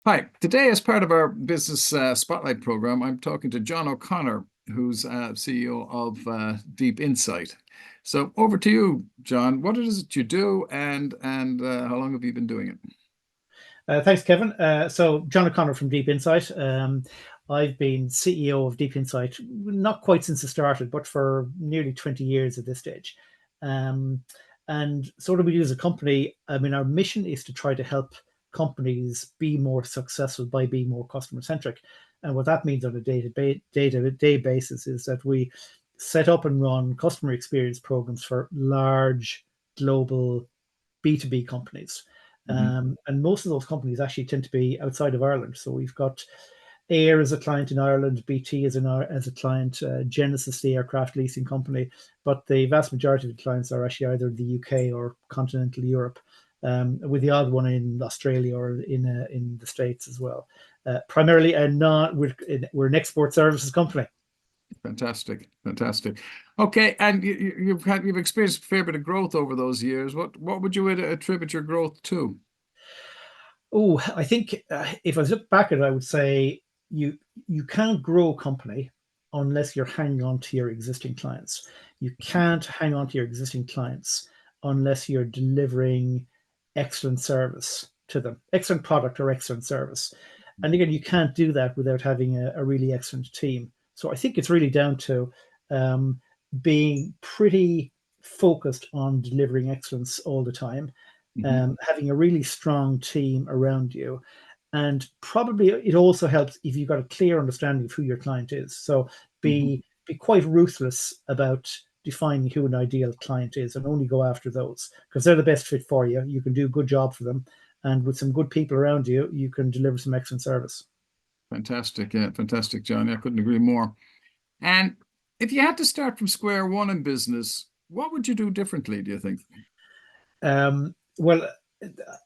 Hi, today as part of our business spotlight program, I'm talking to John O'Connor, who's CEO of Deep Insight. So over to you, John. What is it you do, and how long have you been doing it? Thanks, Kevin. So, John O'Connor from Deep Insight. I've been CEO of Deep Insight not quite since it started, but for nearly 20 years at this stage. Um, and so, what do we do as a company? I mean, our mission is to try to help companies be more successful by being more customer centric. And what that means on a day-to-day basis is that we set up and run customer experience programs for large global B2B companies. Mhm. And most of those companies actually tend to be outside of Ireland. So we've got Air as a client in Ireland, BT as a client, Genesis, the aircraft leasing company. But the vast majority of the clients are actually either the UK or continental Europe, with the odd one in Australia or in the States as well. Primarily, and not we're an export services company. Fantastic, fantastic. Okay, and you've experienced a fair bit of growth over those years. What would you attribute your growth to? Oh, I think if I look back at it, I would say you you can't grow a company unless you're hanging on to your existing clients. You can't hang on to your existing clients unless you're delivering excellent service to them, excellent product or excellent service. And again, you can't do that without having a really excellent team. So I think it's really down to um, being pretty focused on delivering excellence all the time, Mhm. having a really strong team around you. And probably it also helps if you've got a clear understanding of who your client is. So Mhm. be quite ruthless about defining who an ideal client is and only go after those because they're the best fit for you. You can do a good job for them. And with some good people around you, you can deliver some excellent service. Fantastic, yeah, fantastic, John. Yeah, I couldn't agree more. And if you had to start from square one in business, what would you do differently, do you think? Well,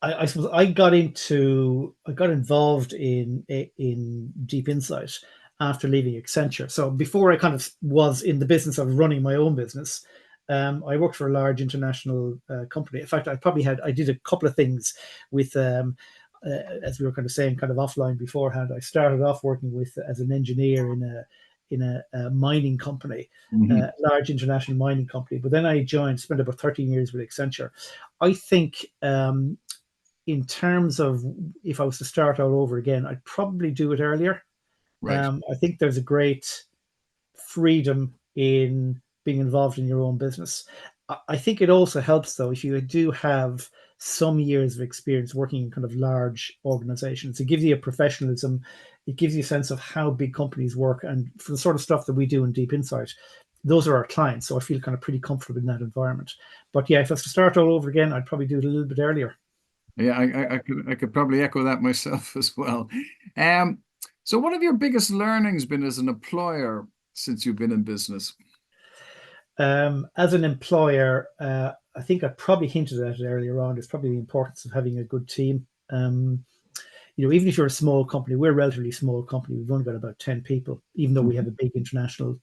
I suppose I got involved in Deep Insight after leaving Accenture. So before I kind of was in the business of running my own business, I worked for a large international company. In fact, I did a couple of things with. As we were kind of saying, kind of offline beforehand, I started off working with as an engineer in a mining company, Mhm. large international mining company. But then I joined, spent about 13 years with Accenture. I think in terms of if I was to start all over again, I'd probably do it earlier. Right. I think there's a great freedom in being involved in your own business. I think it also helps though if you do have some years of experience working in kind of large organizations. It gives you a professionalism. It gives you a sense of how big companies work, and for the sort of stuff that we do in Deep Insight, those are our clients. So I feel kind of pretty comfortable in that environment. But yeah, if I was to start all over again, I'd probably do it a little bit earlier. Yeah, I could probably echo that myself as well. Um, so what have your biggest learnings been as an employer since you've been in business? As an employer, I think I probably hinted at it earlier on. It's probably the importance of having a good team. Even if you're a small company, we're a relatively small company. We've only got about 10 people, even though we have a big international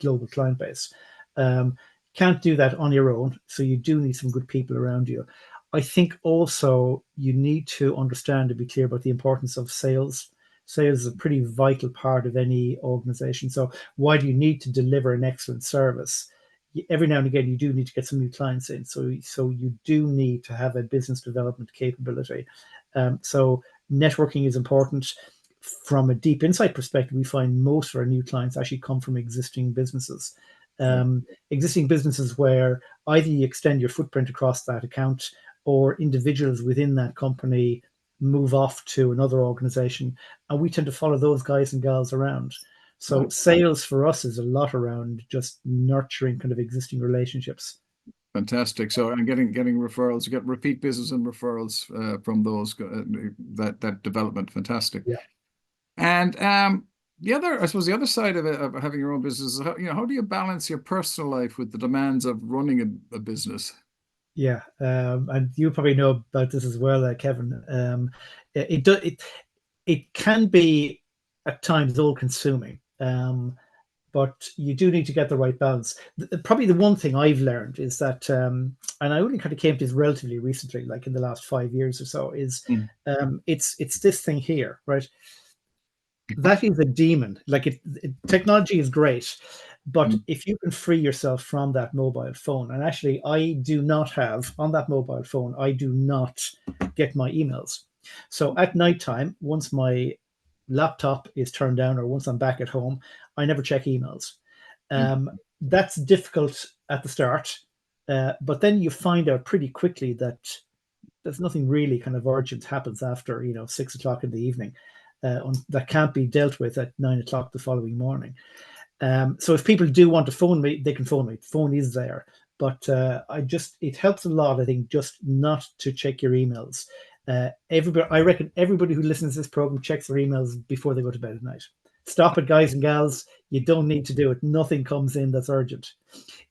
global client base. Can't do that on your own. So you do need some good people around you. I think also you need to understand and be clear about the importance of sales. Sales is a pretty vital part of any organization. So while you need to deliver an excellent service, every now and again you do need to get some new clients in. So you do need to have a business development capability. So networking is important. From a deep insight perspective, we find most of our new clients actually come from existing businesses where either you extend your footprint across that account or individuals within that company move off to another organization. And we tend to follow those guys and gals around. So Right. sales for us is a lot around just nurturing kind of existing relationships. Fantastic. So and getting referrals, you get repeat business and referrals from those that development. Fantastic. Yeah. And I suppose the other side of it, of having your own business is how do you balance your personal life with the demands of running a business? Yeah, and you probably know about this as well, Kevin. It can be at times all consuming. but you do need to get the right balance. Probably the one thing I've learned is that, and I only kind of came to this relatively recently, like in the last 5 years or so, is Mm. it's this thing here, right? That is a demon. Like technology is great, but Mm. if you can free yourself from that mobile phone, and actually, I do not have on that mobile phone, I do not get my emails. So at nighttime, once my laptop is turned down or once I'm back at home, I never check emails. Mm. That's difficult at the start, but then you find out pretty quickly that there's nothing really kind of urgent happens after 6 o'clock in the evening that can't be dealt with at 9 o'clock the following morning. So if people do want to phone me, they can phone me. The phone is there, but it helps a lot, I think, just not to check your emails. I reckon everybody who listens to this program checks their emails before they go to bed at night. Stop it, guys and gals. You don't need to do it. Nothing comes in that's urgent.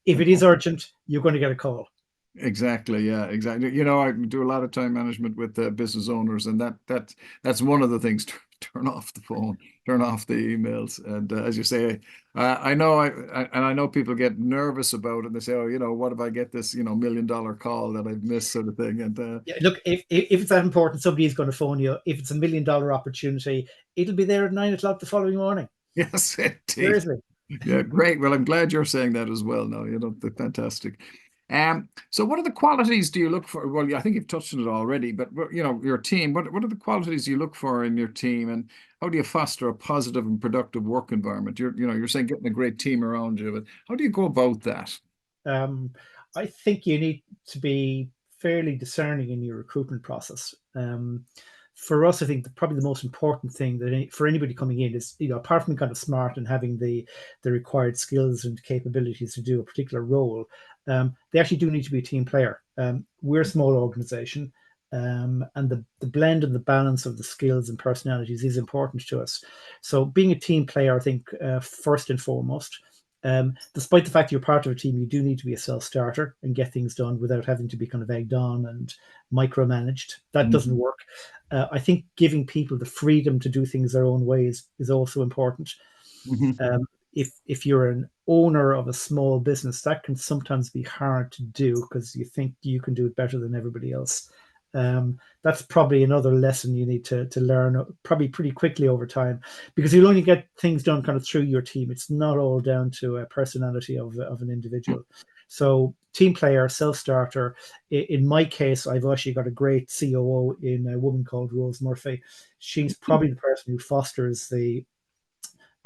If it is urgent, you're going to get a call. Exactly. Yeah, exactly. I do a lot of time management with business owners, and that's one of the things. Turn off the phone, turn off the emails, and as you say, I know and I know people get nervous about it. And they say, "Oh, what if I get this, $1 million call that I've missed," sort of thing. And Yeah, look, if it's that important, somebody is going to phone you. If it's a $1 million opportunity, it'll be there at 9 o'clock the following morning. yes, indeed. Seriously. Yeah, great. Well, I'm glad you're saying that as well. No, fantastic. So what are the qualities do you look for? Well, yeah, I think you've touched on it already, but your team, what are the qualities you look for in your team, and how do you foster a positive and productive work environment? You're saying getting a great team around you, but how do you go about that? Um, I think you need to be fairly discerning in your recruitment process. For us, I think probably the most important thing for anybody coming in is, apart from kind of smart and having the required skills and capabilities to do a particular role, they actually do need to be a team player. We're a small organization, and the blend and the balance of the skills and personalities is important to us. So being a team player, I think, first and foremost. Despite the fact you're part of a team, you do need to be a self-starter and get things done without having to be kind of egged on and micromanaged. That doesn't Mhm. work. I think giving people the freedom to do things their own ways is also important. Mhm. If you're an owner of a small business, that can sometimes be hard to do because you think you can do it better than everybody else. That's probably another lesson you need to learn probably pretty quickly over time, because you'll only get things done kind of through your team. It's not all down to a personality of an individual. So team player, self-starter. In my case, I've actually got a great COO in a woman called Rose Murphy. She's probably the person who fosters the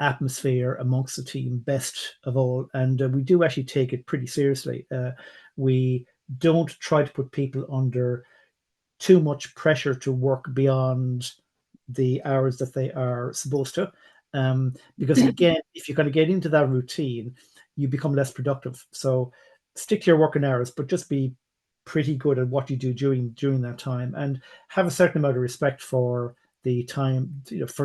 atmosphere amongst the team best of all, and we do actually take it pretty seriously. We don't try to put people under too much pressure to work beyond the hours that they are supposed to. Because again, if you kind of get into that routine, you become less productive. So stick to your working hours, but just be pretty good at what you do during that time, and have a certain amount of respect for the time,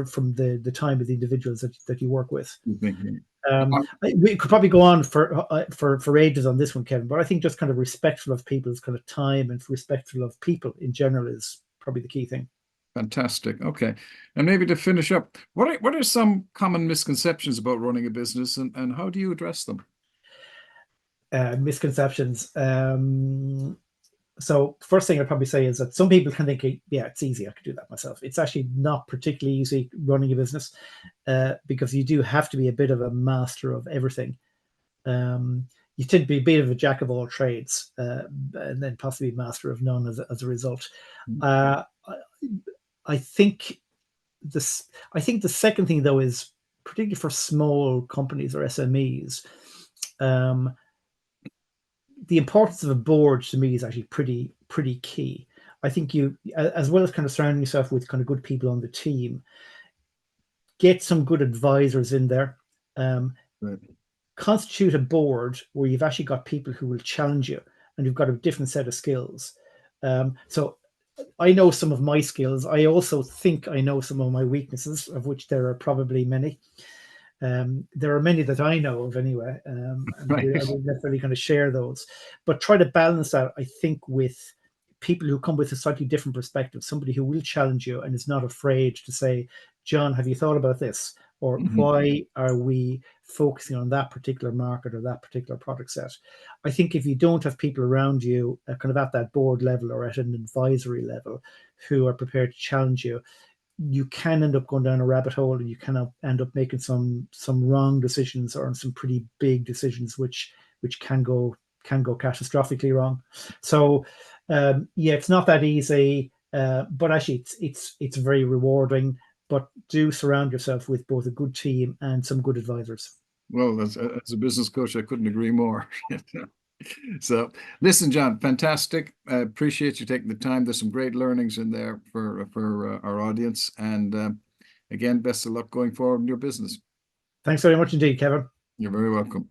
from the time of the individuals that you work with. We could probably go on for ages on this one, Kevin, but I think just kind of respectful of people's kind of time and respectful of people in general is probably the key thing. Fantastic. Okay. And maybe to finish up, what are some common misconceptions about running a business, and how do you address them? Misconceptions. So first thing I'd probably say is that some people can think, yeah, it's easy, I could do that myself. It's actually not particularly easy running a business, because you do have to be a bit of a master of everything. You tend to be a bit of a jack of all trades, and then possibly master of none as a result. Uh, I think I think the second thing, though, is particularly for small companies or SMEs, um, the importance of a board to me is actually pretty key. I think you, as well as kind of surrounding yourself with kind of good people on the team, get some good advisors in there. Um, Right. Constitute a board where you've actually got people who will challenge you and you've got a different set of skills. So I know some of my skills. I also think I know some of my weaknesses, of which there are probably many. There are many that I know of anyway, and Right. I wouldn't necessarily kind of share those, but try to balance that, I think, with people who come with a slightly different perspective, somebody who will challenge you and is not afraid to say, John, have you thought about this? or Mhm. why are we focusing on that particular market or that particular product set? I think if you don't have people around you kind of at that board level or at an advisory level who are prepared to challenge you, you can end up going down a rabbit hole, and you can end up making some wrong decisions or some pretty big decisions which can go catastrophically wrong. So yeah, it's not that easy, but actually it's very rewarding. But do surround yourself with both a good team and some good advisors. Well, as a business coach, I couldn't agree more. So, listen, John, fantastic. I appreciate you taking the time. There's some great learnings in there for our audience. And again, best of luck going forward in your business. Thanks very much indeed, Kevin. You're very welcome.